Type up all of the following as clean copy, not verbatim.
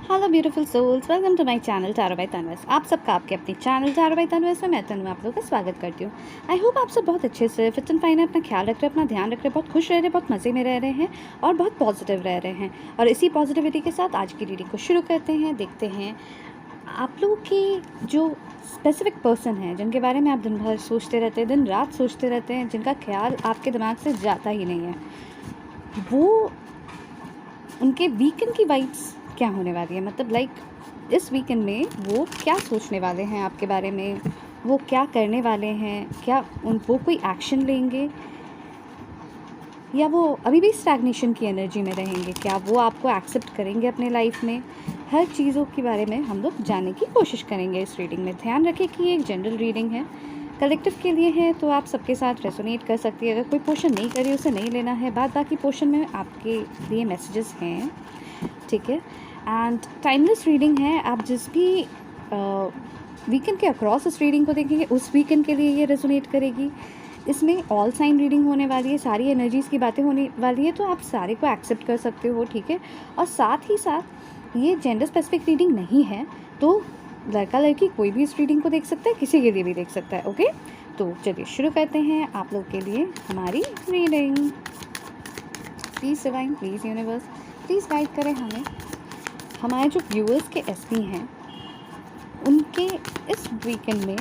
Hello beautiful souls, welcome to my channel tarot by Tanvas. आप सबका आपके अपने चैनल टैरो बाय तन्वस में मैं तन्व आप लोगों का स्वागत करती हूँ। आई होप आप सब बहुत अच्छे से फिट एंड फाइन है, अपना ख्याल रख रहे हैं, अपना ध्यान रख रहे हैं, बहुत खुश रह रहे हैं, बहुत मज़े में रह रहे हैं और बहुत पॉजिटिव रह रहे हैं। और इसी पॉजिटिविटी के साथ आज की रीडिंग को शुरू करते हैं। देखते हैं आप लोगों की जो स्पेसिफिक पर्सन है जिनके बारे में आप दिन भर सोचते रहते हैं, दिन रात सोचते रहते हैं, जिनका ख्याल आपके दिमाग से जाता ही नहीं है, वो उनके वीकेंड की वाइब्स क्या होने वाली है। मतलब इस वीकेंड में वो क्या सोचने वाले हैं आपके बारे में, वो क्या करने वाले हैं, क्या वो कोई एक्शन लेंगे या वो अभी भी स्टैग्नेशन की एनर्जी में रहेंगे, क्या वो आपको एक्सेप्ट करेंगे अपने लाइफ में। हर चीज़ों के बारे में हम लोग जानने की कोशिश करेंगे इस रीडिंग में। ध्यान रखें कि ये एक जनरल रीडिंग है, कलेक्टिव के लिए है, तो आप सबके साथ रेजोनेट कर सकती है। अगर कोई पोर्शन नहीं करे उसे नहीं लेना है। बाकी पोर्शन में आपके लिए मैसेजेस हैं, ठीक है। एंड टाइमलेस रीडिंग है। आप जिस भी वीकेंड के अक्रॉस इस रीडिंग को देखेंगे उस वीकेंड के लिए ये रेजोनेट करेगी। इसमें ऑल साइन रीडिंग होने वाली है, सारी एनर्जीज़ की बातें होने वाली है, तो आप सारे को एक्सेप्ट कर सकते हो, ठीक है। और साथ ही साथ ये जेंडर स्पेसिफिक रीडिंग नहीं है, तो लड़का लड़की कोई भी इस रीडिंग को देख सकता है, किसी के लिए भी देख सकता है, ओके। तो चलिए शुरू करते हैं आप लोग के लिए हमारी reading. Please divine, please universe, please guide करें हमें। हमारे जो व्यूअर्स के एसपी हैं उनके इस वीकेंड में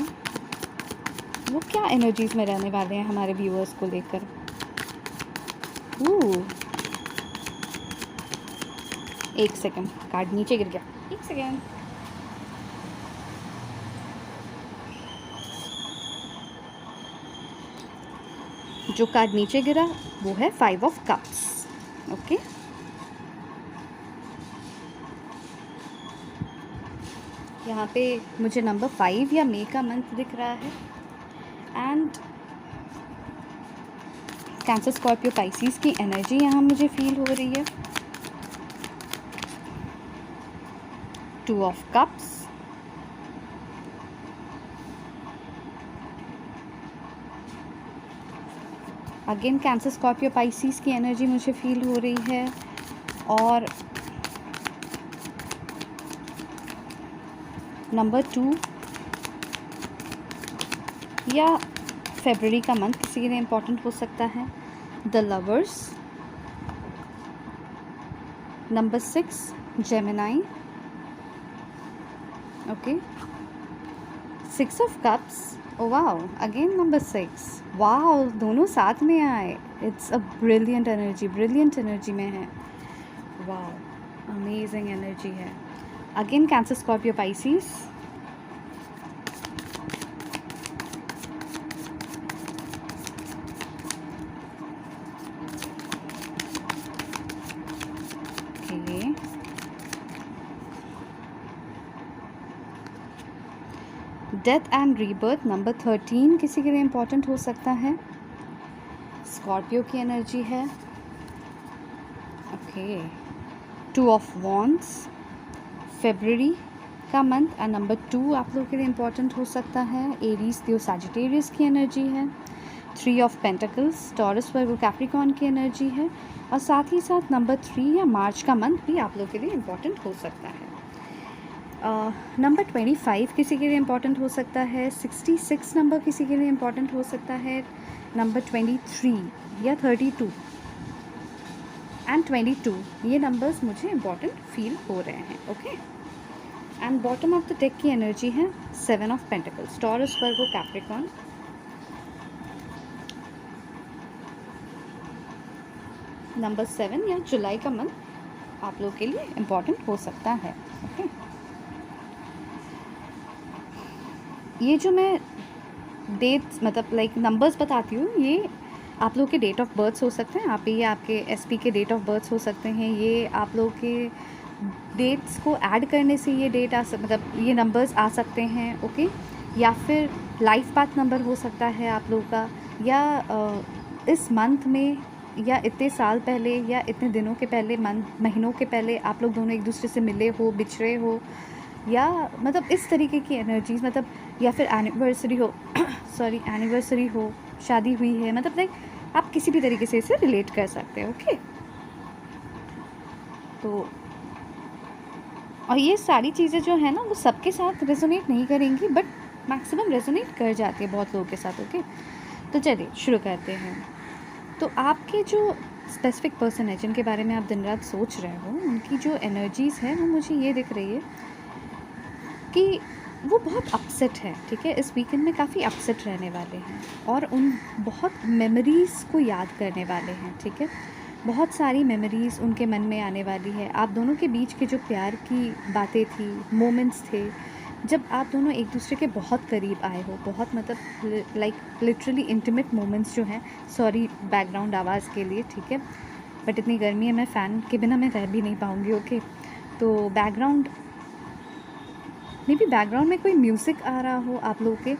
वो क्या एनर्जीज़ में रहने वाले हैं हमारे व्यूअर्स को लेकर। एक सेकेंड, कार्ड नीचे गिर गया, एक सेकेंड। जो कार्ड नीचे गिरा वो है 5 ऑफ कप्स, ओके। यहाँ पे मुझे नंबर 5 या मई का मंथ दिख रहा है। एंड कैंसर, स्कॉर्पियो, पाइसिस की एनर्जी यहाँ मुझे फील हो रही है। 2 of cups, again cancer, Scorpio, Pisces की एनर्जी मुझे फील हो रही है। और नंबर 2 या फरवरी का मंथ किसी के लिए इम्पोर्टेंट हो सकता है। The lovers, number 6 Gemini, okay. 6 of cups, oh wow, again number 6, wow, दोनों साथ में आए। इट्स अ ब्रिलियंट एनर्जी में है। वाओ, अमेजिंग एनर्जी है। Again cancer, Scorpio, Pisces, death and rebirth, number 13 किसी के लिए इम्पोर्टेंट हो सकता है। स्कॉर्पियो की एनर्जी है, ओके। 2 ऑफ वॉन्ड्स, फरवरी का मंथ एंड नंबर 2 आप लोगों के लिए इम्पोर्टेंट हो सकता है। एरीज, लियो, सैजिटेरियस की एनर्जी है। 3 of pentacles, taurus, Virgo, Capricorn की एनर्जी है। और साथ ही साथ नंबर 3 या मार्च का मंथ भी आप लोगों के लिए इम्पोर्टेंट हो सकता है। नंबर 25 किसी के लिए इम्पोर्टेंट हो सकता है। 66 नंबर किसी के लिए इम्पोर्टेंट हो सकता है। नंबर 23 या 32 एंड 22, ये नंबर्स मुझे इम्पोर्टेंट फील हो रहे हैं, okay. And bottom of the deck की एनर्जी है 7 of pentacles, taurus, Virgo, Capricorn. Number 7 या जुलाई का मंथ आप लोगों के लिए इम्पोर्टेंट हो सकता है, ओके। ये जो मैं डेट्स मतलब नंबर्स बताती हूँ, ये आप लोग के डेट ऑफ बर्थ हो सकते हैं। ये आपके एसपी के डेट ऑफ बर्थ हो सकते हैं। ये आप लोग के डेट्स को ऐड करने से ये डेट ये नंबर्स आ सकते हैं, ओके। या फिर लाइफ पाथ नंबर हो सकता है आप लोगों का, या इस मंथ में या इतने साल पहले या इतने दिनों के पहले, महीनों के पहले आप लोग दोनों एक दूसरे से मिले हो, बिछड़े हो, या इस तरीके की एनर्जीज, या फिर एनिवर्सरी हो सॉरी एनिवर्सरी हो, शादी हुई है, आप किसी भी तरीके से इसे रिलेट कर सकते हो, ओके। तो और ये सारी चीज़ें जो है ना वो सबके साथ रेजोनेट नहीं करेंगी, बट मैक्सिमम रेजोनेट कर जाती है बहुत लोगों के साथ। ओके, तो चलिए शुरू करते हैं। तो आपके जो स्पेसिफिक पर्सन है जिनके बारे में आप दिन रात सोच रहे हो, उनकी जो एनर्जीज़ है वो मुझे ये दिख रही है कि वो बहुत अपसेट है। ठीक है, इस वीकेंड में काफ़ी अपसेट रहने वाले हैं और उन बहुत मेमोरीज़ को याद करने वाले हैं। ठीक है, बहुत सारी मेमोरीज़ उनके मन में आने वाली है। आप दोनों के बीच के जो प्यार की बातें थी, मोमेंट्स थे, जब आप दोनों एक दूसरे के बहुत करीब आए हो, बहुत मतलब लाइक लिटरली इंटीमेट मोमेंट्स जो हैं। सॉरी बैकग्राउंड आवाज़ के लिए, ठीक है, बट इतनी गर्मी है, मैं फ़ैन के बिना मैं रह भी नहीं पाऊँगी। ओके, तो बैकग्राउंड में कोई म्यूज़िक आ रहा हो आप लोगों के,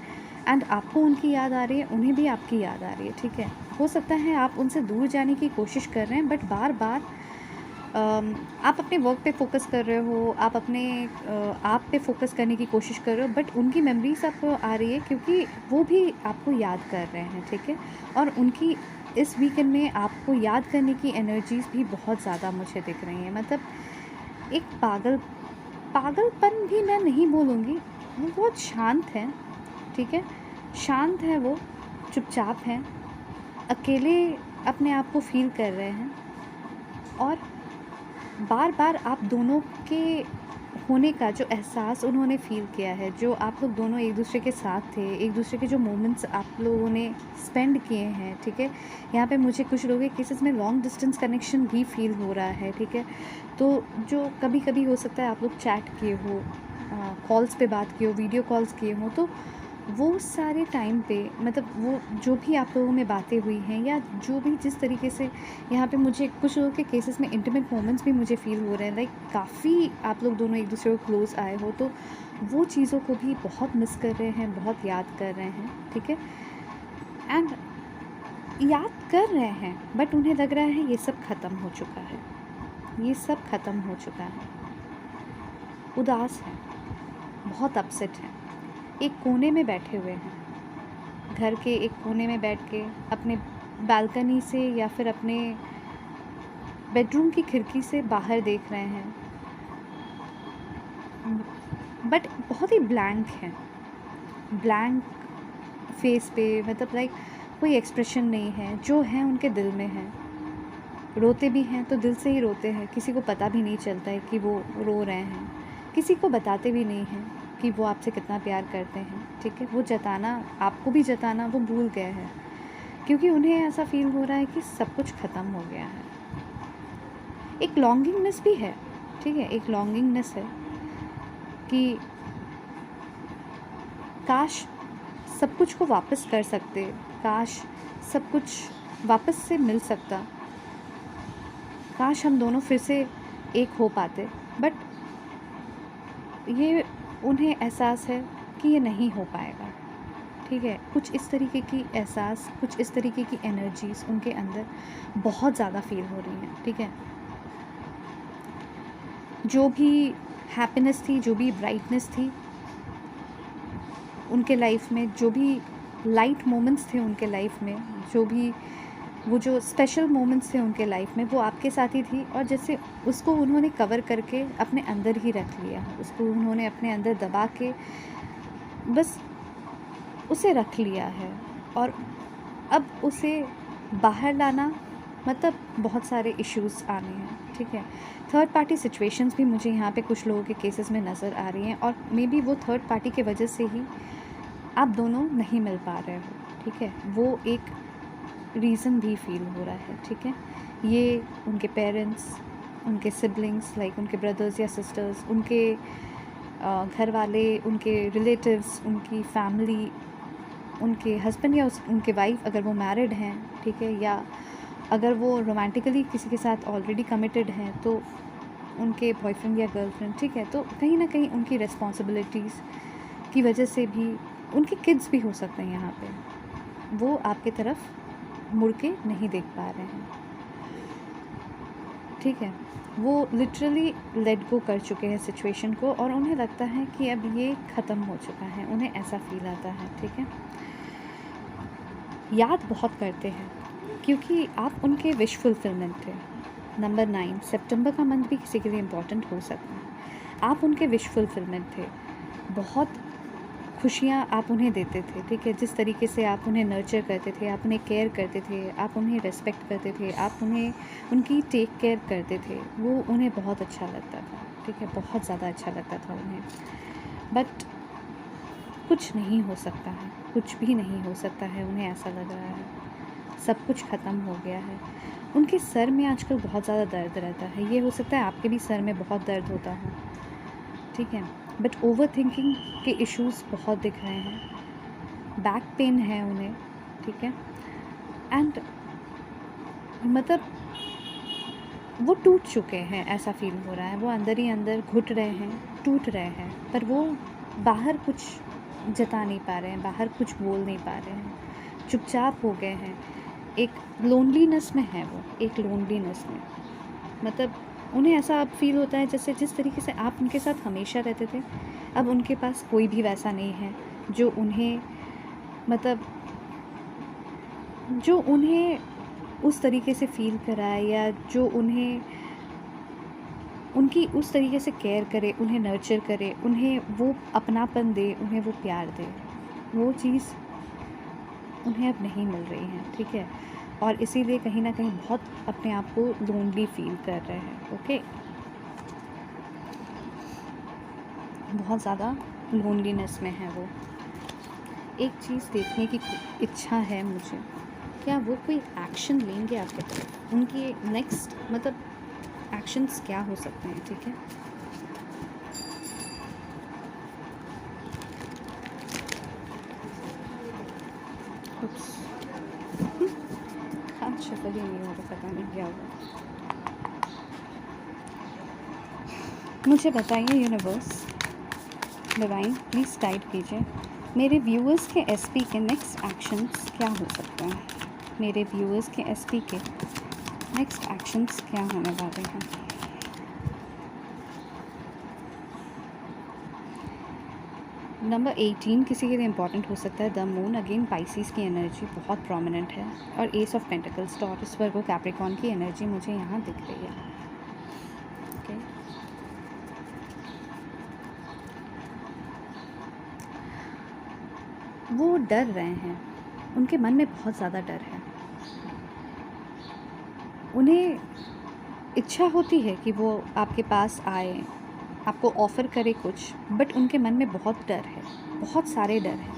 एंड आपको उनकी याद आ रही है, उन्हें भी आपकी याद आ रही है। ठीक है, हो सकता है आप उनसे दूर जाने की कोशिश कर रहे हैं, बट बार बार आप अपने वर्क पे फोकस कर रहे हो, आप अपने आप पे फोकस करने की कोशिश कर रहे हो, बट उनकी मेमोरीज आपको आ रही है क्योंकि वो भी आपको याद कर रहे हैं। ठीक है, और उनकी इस वीकेंड में आपको याद करने की एनर्जीज़ भी बहुत ज़्यादा मुझे दिख रही हैं। मतलब एक पागलपन भी मैं नहीं बोलूँगी, वो बहुत शांत हैं। ठीक है, शांत है, वो चुपचाप हैं, अकेले अपने आप को फील कर रहे हैं, और बार बार आप दोनों के होने का जो एहसास उन्होंने फ़ील किया है, जो आप लोग दोनों एक दूसरे के साथ थे, एक दूसरे के जो मोमेंट्स आप लोगों ने स्पेंड किए हैं। ठीक है, यहाँ पे मुझे कुछ लोगों के केसेस में लॉन्ग डिस्टेंस कनेक्शन भी फ़ील हो रहा है। ठीक है, तो जो कभी कभी हो सकता है आप लोग चैट किए हो, कॉल्स पे बात किए हो, वीडियो कॉल्स किए हो, तो वो सारे टाइम पे मतलब वो जो भी आप लोगों में बातें हुई हैं, या जो भी जिस तरीके से यहाँ पे मुझे कुछ लोगों के केसेस में इंटीमेट मोमेंट्स भी मुझे फ़ील हो रहे हैं, लाइक काफ़ी आप लोग दोनों एक दूसरे को क्लोज़ आए हो, तो वो चीज़ों को भी बहुत मिस कर रहे हैं, बहुत याद कर रहे हैं। ठीक है, एंड याद कर रहे हैं, बट उन्हें लग रहा है ये सब ख़त्म हो चुका है, ये सब ख़त्म हो चुका है। उदास है, बहुत अपसेट है, एक कोने में बैठे हुए हैं, घर के एक कोने में बैठ के अपने बालकनी से या फिर अपने बेडरूम की खिड़की से बाहर देख रहे हैं, बट बहुत ही ब्लैंक हैं, ब्लैंक फेस पे, मतलब लाइक कोई एक्सप्रेशन नहीं है, जो है उनके दिल में है। रोते भी हैं तो दिल से ही रोते हैं, किसी को पता भी नहीं चलता है कि वो रो रहे हैं, किसी को बताते भी नहीं हैं कि वो आपसे कितना प्यार करते हैं। ठीक है, वो जताना, आपको भी जताना वो भूल गए हैं, क्योंकि उन्हें ऐसा फील हो रहा है कि सब कुछ ख़त्म हो गया है। एक लॉन्गिंगनेस भी है। ठीक है, एक लॉन्गिंगनेस है कि काश सब कुछ को वापस कर सकते, काश सब कुछ वापस से मिल सकता, काश हम दोनों फिर से एक हो पाते, बट ये उन्हें एहसास है कि ये नहीं हो पाएगा। ठीक है, कुछ इस तरीके की एहसास, कुछ इस तरीके की एनर्जीज़ उनके अंदर बहुत ज़्यादा फील हो रही हैं। ठीक है, जो भी हैप्पीनेस थी, जो भी ब्राइटनेस थी उनके लाइफ में, जो भी लाइट मोमेंट्स थे उनके लाइफ में, जो भी वो जो स्पेशल मोमेंट्स थे उनके लाइफ में, वो आपके साथ ही थी, और जैसे उसको उन्होंने कवर करके अपने अंदर ही रख लिया, उसको उन्होंने अपने अंदर दबा के बस उसे रख लिया है, और अब उसे बाहर लाना मतलब बहुत सारे इश्यूज़ आने हैं। ठीक है, थर्ड पार्टी सिचुएशंस भी मुझे यहाँ पे कुछ लोगों के केसेस में नज़र आ रही हैं, और मे बी वो थर्ड पार्टी के वजह से ही आप दोनों नहीं मिल पा रहे हो। ठीक है, वो एक रीज़न भी फील हो रहा है। ठीक है, ये उनके पेरेंट्स, उनके सिबलिंग्स, लाइक उनके ब्रदर्स या सिस्टर्स, उनके घर वाले, उनके रिलेटिव्स, उनकी फैमिली, उनके हस्बैंड या उनके वाइफ अगर वो मैरिड हैं। ठीक है, या अगर वो रोमांटिकली किसी के साथ ऑलरेडी कमिटेड हैं तो उनके बॉयफ्रेंड या गर्लफ्रेंड। ठीक है, तो कहीं ना कहीं उनकी रिस्पॉन्सिबिलिटीज़ की वजह से भी उनके किड्स भी हो सकते हैं यहाँ पे, वो आपके तरफ मुड़ के नहीं देख पा रहे हैं। ठीक है, वो लिटरली लेट गो कर चुके हैं सिचुएशन को, और उन्हें लगता है कि अब ये ख़त्म हो चुका है, उन्हें ऐसा फील आता है। ठीक है, याद बहुत करते हैं क्योंकि आप उनके विश फुलफिलमेंट थे। नंबर 9, सितंबर का मंथ भी किसी के लिए इम्पॉर्टेंट हो सकता है, आप उनके विश फुलफिलमेंट थे। बहुत खुशियाँ आप उन्हें देते थे, ठीक है। जिस तरीके से आप उन्हें नर्चर करते थे, आप उन्हें केयर करते थे, आप उन्हें रिस्पेक्ट करते थे, आप उन्हें उनकी टेक केयर करते थे, वो उन्हें बहुत अच्छा लगता था, ठीक है। बहुत ज़्यादा अच्छा लगता था उन्हें। बट कुछ नहीं हो सकता है, कुछ भी नहीं हो सकता है, उन्हें ऐसा लग रहा है सब कुछ ख़त्म हो गया है। उनके सर में आजकल बहुत ज़्यादा दर्द रहता है। ये हो सकता है आपके भी सर में बहुत दर्द होता हो, ठीक है। बट ओवर थिंकिंग के इश्यूज़ बहुत दिख रहे हैं, बैक पेन है उन्हें, ठीक है। एंड मतलब वो टूट चुके हैं, ऐसा फील हो रहा है। वो अंदर ही अंदर घुट रहे हैं, टूट रहे हैं, पर वो बाहर कुछ जता नहीं पा रहे हैं, बाहर कुछ बोल नहीं पा रहे हैं, चुपचाप हो गए हैं। एक लोनलीनेस में है वो, एक लोनलीनेस में। मतलब उन्हें ऐसा अब फील होता है जैसे जिस तरीके से आप उनके साथ हमेशा रहते थे, अब उनके पास कोई भी वैसा नहीं है जो उन्हें मतलब जो उन्हें उस तरीके से फ़ील कराए, या जो उन्हें उनकी उस तरीके से केयर करे, उन्हें नर्चर करे, उन्हें वो अपनापन दे, उन्हें वो प्यार दे। वो चीज़ उन्हें अब नहीं मिल रही है, ठीक है। और इसीलिए कहीं न कहीं बहुत अपने आप को लोनली फ़ील कर रहे हैं, ओके। बहुत ज़्यादा लोनलीनेस में है वो। एक चीज़ देखने की इच्छा है मुझे, क्या वो कोई एक्शन लेंगे आपके तरफ? उनकी नेक्स्ट मतलब एक्शंस क्या हो सकते हैं, ठीक है। आज शफल ही नहीं हो रहा, पता नहीं क्या हुआ। मुझे बताइए यूनिवर्स, डिवाइन प्लीज़ गाइड कीजिए, मेरे व्यूअर्स के एसपी के नेक्स्ट एक्शंस क्या हो सकते हैं? मेरे व्यूअर्स के एसपी के नेक्स्ट एक्शंस क्या होने वाले हैं? नंबर 18 किसी के लिए इंपॉर्टेंट हो सकता है। द मून, अगेन पाइसिस की एनर्जी बहुत प्रोमिनेंट है, और S of pentacles, taurus, Virgo, Capricorn की एनर्जी मुझे यहाँ दिख रही है, ओके। वो डर रहे हैं, उनके मन में बहुत ज़्यादा डर है। उन्हें इच्छा होती है कि वो आपके पास आए, आपको ऑफ़र करे कुछ, बट उनके मन में बहुत डर है, बहुत सारे डर हैं।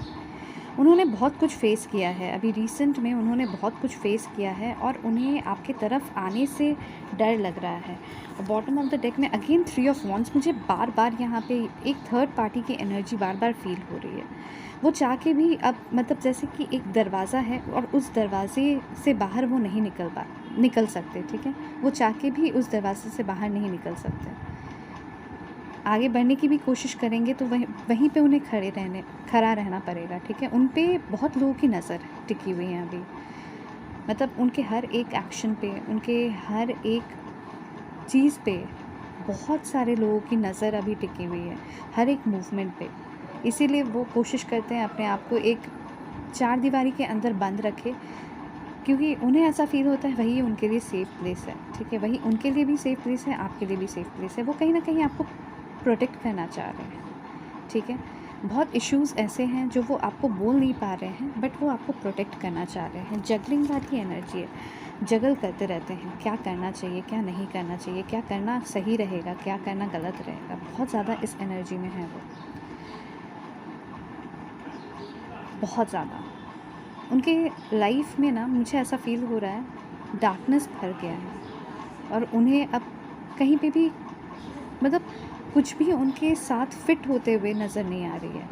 उन्होंने बहुत कुछ फ़ेस किया है, अभी रिसेंट में उन्होंने बहुत कुछ फ़ेस किया है, और उन्हें आपके तरफ आने से डर लग रहा है। और बॉटम ऑफ द डेक में अगेन 3 ऑफ वॉन्ड्स, मुझे बार बार यहाँ पे एक थर्ड पार्टी की एनर्जी बार बार फील हो रही है। वो चाह के भी अब मतलब जैसे कि एक दरवाज़ा है, और उस दरवाजे से बाहर वो नहीं निकल सकते, ठीक है। वो चाह के भी उस दरवाजे से बाहर नहीं निकल सकते। आगे बढ़ने की भी कोशिश करेंगे तो वहीं पे उन्हें खड़ा रहना पड़ेगा, ठीक है। उन पे बहुत लोगों की नज़र टिकी हुई है अभी, मतलब उनके हर एक एक्शन पे, उनके हर एक चीज़ पे बहुत सारे लोगों की नज़र अभी टिकी हुई है, हर एक मूवमेंट पे। इसीलिए वो कोशिश करते हैं अपने आप को एक चार दीवारी के अंदर बंद रखे, क्योंकि उन्हें ऐसा फील होता है वही उनके लिए सेफ़ प्लेस है, ठीक है। वही उनके लिए भी सेफ़ प्लेस है, आपके लिए भी सेफ़ प्लेस है। वो कहीं ना कहीं आपको प्रोटेक्ट करना चाह रहे हैं, ठीक है। बहुत इश्यूज़ ऐसे हैं जो वो आपको बोल नहीं पा रहे हैं, बट वो आपको प्रोटेक्ट करना चाह रहे हैं। जगलिंग वाली एनर्जी है, जगल करते रहते हैं, क्या करना चाहिए, क्या नहीं करना चाहिए, क्या करना सही रहेगा, क्या करना गलत रहेगा। बहुत ज़्यादा इस एनर्जी में है वो, बहुत ज़्यादा। उनके लाइफ में ना मुझे ऐसा फील हो रहा है डार्कनेस भर गया है, और उन्हें अब कहीं पे भी मतलब कुछ भी उनके साथ फिट होते हुए नज़र नहीं आ रही है।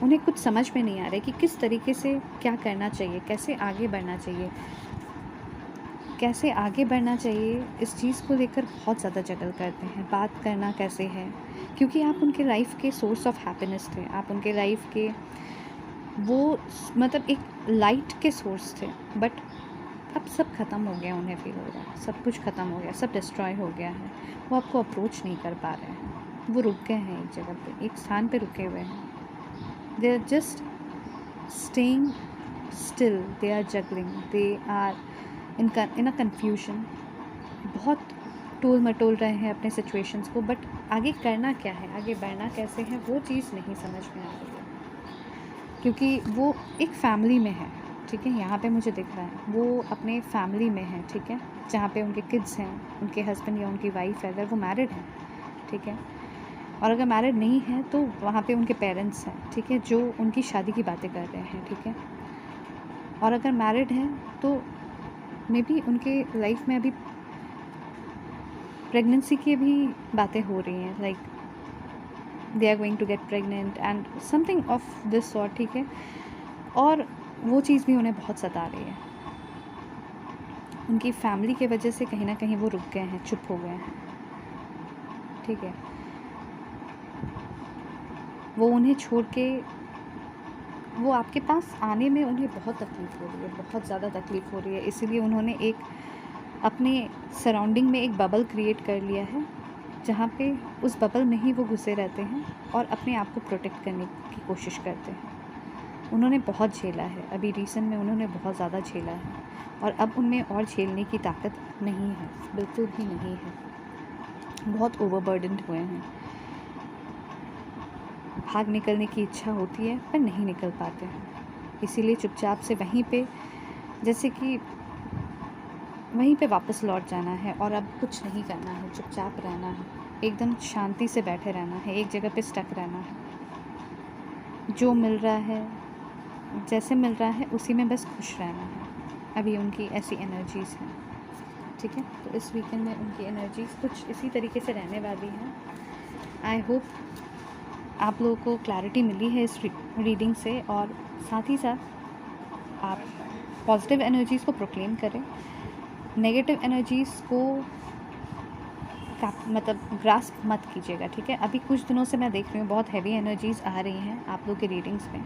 उन्हें कुछ समझ में नहीं आ रहा है कि किस तरीके से क्या करना चाहिए, कैसे आगे बढ़ना चाहिए, कैसे आगे बढ़ना चाहिए। इस चीज़ को लेकर बहुत ज़्यादा जगल करते हैं, बात करना कैसे है, क्योंकि आप उनके लाइफ के सोर्स ऑफ हैप्पीनेस थे, आप उनके लाइफ के वो मतलब एक लाइट के सोर्स थे। बट अब सब ख़त्म हो गया, उन्हें फील हो रहा है सब कुछ ख़त्म हो गया, सब डिस्ट्रॉय हो गया है। वो आपको अप्रोच नहीं कर पा रहे हैं, वो रुक गए हैं एक जगह पे, एक स्थान पे रुके हुए हैं। They are just staying still, they are juggling, they are in a confusion. बहुत टोल मटोल रहे हैं अपने सिचुएशंस को, बट आगे करना क्या है, आगे बढ़ना कैसे है, वो चीज़ नहीं समझ में आ रही है। क्योंकि वो एक फैमिली में है, ठीक है, यहाँ पे मुझे दिख रहा है वो अपने फैमिली में है, ठीक है, जहाँ पे उनके किड्स हैं, उनके हस्बैंड या उनकी वाइफ है, अगर वो मैरिड है, ठीक है, और अगर मैरिड नहीं है तो वहाँ पे उनके पेरेंट्स हैं, ठीक है, जो उनकी शादी की बातें कर रहे हैं, ठीक है, और अगर मैरिड हैं तो मे बी उनके लाइफ में अभी प्रेगनेंसी की भी बातें हो रही हैं, like they are going to get pregnant and something of this sort, ठीक है, और वो चीज़ भी उन्हें बहुत सता रही है। उनकी फैमिली के वजह से कहीं ना कहीं वो रुक गए हैं, चुप हो गए हैं, ठीक है, वो उन्हें छोड़ के वो आपके पास आने में उन्हें बहुत तकलीफ़ हो रही है, बहुत ज़्यादा तकलीफ़ हो रही है, इसीलिए उन्होंने एक अपने सराउंडिंग में एक बबल क्रिएट कर लिया है, जहाँ पे उस बबल में ही वो घुसे रहते हैं और अपने आप को प्रोटेक्ट करने की कोशिश करते हैं। उन्होंने बहुत झेला है, अभी रीसेंट में उन्होंने बहुत ज़्यादा झेला है, और अब उनमें और झेलने की ताकत नहीं है, बिल्कुल भी नहीं है, बहुत ओवरबर्डन्ड हुए हैं। भाग निकलने की इच्छा होती है पर नहीं निकल पाते हैं, इसीलिए चुपचाप से वहीं पे, जैसे कि वहीं पे वापस लौट जाना है और अब कुछ नहीं करना है, चुपचाप रहना है, एकदम शांति से बैठे रहना है, एक जगह पे स्टक रहना है, जो मिल रहा है जैसे मिल रहा है उसी में बस खुश रहना है। अभी उनकी ऐसी एनर्जीज़ हैं, ठीक है, तो इस वीकेंड में उनकी एनर्जीज़ कुछ इसी तरीके से रहने वाली हैं। आई होप आप लोगों को क्लैरिटी मिली है इस रीडिंग से, और साथ ही साथ आप पॉजिटिव एनर्जीज़ को प्रोक्लेम करें, नेगेटिव एनर्जीज़ को मतलब ग्रास्प मत कीजिएगा, ठीक है। अभी कुछ दिनों से मैं देख रही हूँ बहुत हैवी एनर्जीज़ आ रही हैं आप लोग के रीडिंग्स में,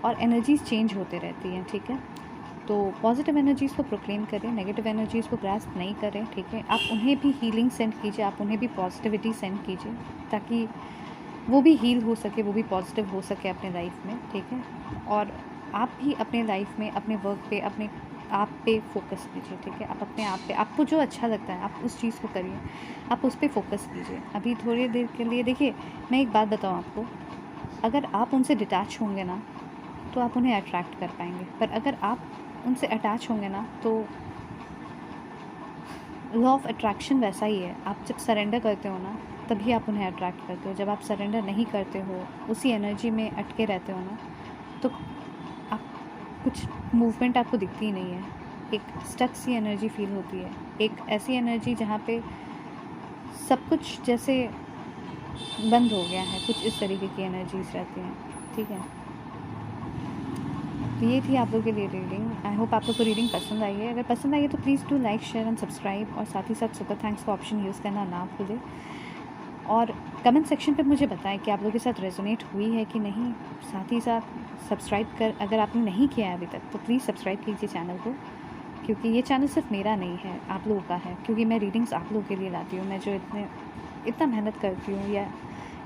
और एनर्जीज़ चेंज होते रहती हैं, ठीक है। तो पॉजिटिव एनर्जीज़ को प्रोक्लेम करें, नेगेटिव एनर्जीज़ को ग्रास्प नहीं करें, ठीक है। आप उन्हें भी हीलिंग सेंड कीजिए, आप उन्हें भी पॉजिटिविटी सेंड कीजिए, ताकि वो भी हील हो सके, वो भी पॉजिटिव हो सके अपने लाइफ में, ठीक है। और आप भी अपने लाइफ में, अपने वर्क पे, अपने आप पे फोकस कीजिए, ठीक है। आप अपने आप पे, आपको जो अच्छा लगता है आप उस चीज़ को करिए, आप उस पर फोकस कीजिए। अभी थोड़ी देर के लिए देखिए, मैं एक बात बताऊँ आपको, अगर आप उनसे डिटैच होंगे ना तो आप उन्हें अट्रैक्ट कर पाएंगे, पर अगर आप उनसे अटैच होंगे ना तो लॉ ऑफ अट्रैक्शन वैसा ही है, आप जब सरेंडर करते हो ना तभी आप उन्हें अट्रैक्ट करते हो। जब आप सरेंडर नहीं करते हो, उसी एनर्जी में अटके रहते हो ना, तो आप कुछ मूवमेंट आपको दिखती ही नहीं है, एक स्टक सी एनर्जी फील होती है, एक ऐसी एनर्जी जहाँ पे सब कुछ जैसे बंद हो गया है, कुछ इस तरीके की एनर्जीज रहती हैं, ठीक है। तो ये थी आप लोगों के लिए रीडिंग। आई होप आप लोग को रीडिंग पसंद आई है। अगर पसंद आई है तो please do like, share and subscribe, और साथ ही साथ सुपर थैंक्स का ऑप्शन यूज़ करना ना भूलें, और कमेंट सेक्शन पे मुझे बताएं कि आप लोगों के साथ रेजोनेट हुई है कि नहीं। साथ ही साथ सब्सक्राइब कर, अगर आपने नहीं किया है अभी तक तो प्लीज़ सब्सक्राइब कीजिए चैनल को, क्योंकि ये चैनल सिर्फ मेरा नहीं है, आप लोगों का है, क्योंकि मैं रीडिंग्स आप लोगों के लिए लाती हूँ। मैं जो इतना मेहनत करती हूँ या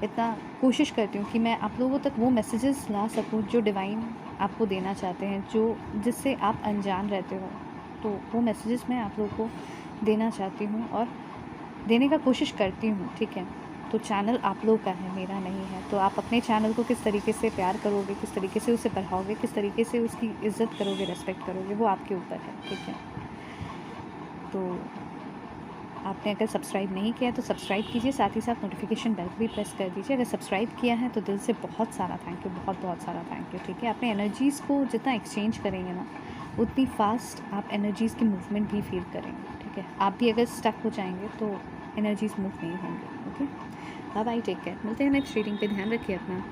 इतना कोशिश करती हूँ कि मैं आप लोगों तक वो मैसेजेस ला सकूँ जो डिवाइन आपको देना चाहते हैं, जो जिससे आप अनजान रहते हो, तो वो मैसेजेस मैं आप लोगों को देना चाहती हूँ और देने का कोशिश करती हूँ, ठीक है। तो चैनल आप लोग का है, मेरा नहीं है। तो आप अपने चैनल को किस तरीके से प्यार करोगे, किस तरीके से उसे बढ़ाओगे, किस तरीके से उसकी इज़्ज़त करोगे, रेस्पेक्ट करोगे, वो आपके ऊपर है, ठीक है। तो आपने अगर सब्सक्राइब नहीं किया है तो सब्सक्राइब कीजिए, साथ ही साथ नोटिफिकेशन बेल भी प्रेस कर दीजिए। अगर सब्सक्राइब किया है तो दिल से बहुत सारा थैंक यू, बहुत बहुत सारा थैंक यू, ठीक है। अपने एनर्जीज़ को जितना एक्सचेंज करेंगे ना, उतनी फास्ट आप एनर्जीज़ की मूवमेंट भी फील करेंगे, ठीक है। आप भी अगर स्टक हो जाएंगे तो एनर्जीज़ मूव नहीं होंगे, okay. Bye bye, take care, मिलते हैं नेक्स्ट रीडिंग पे, ध्यान रखिए अपना।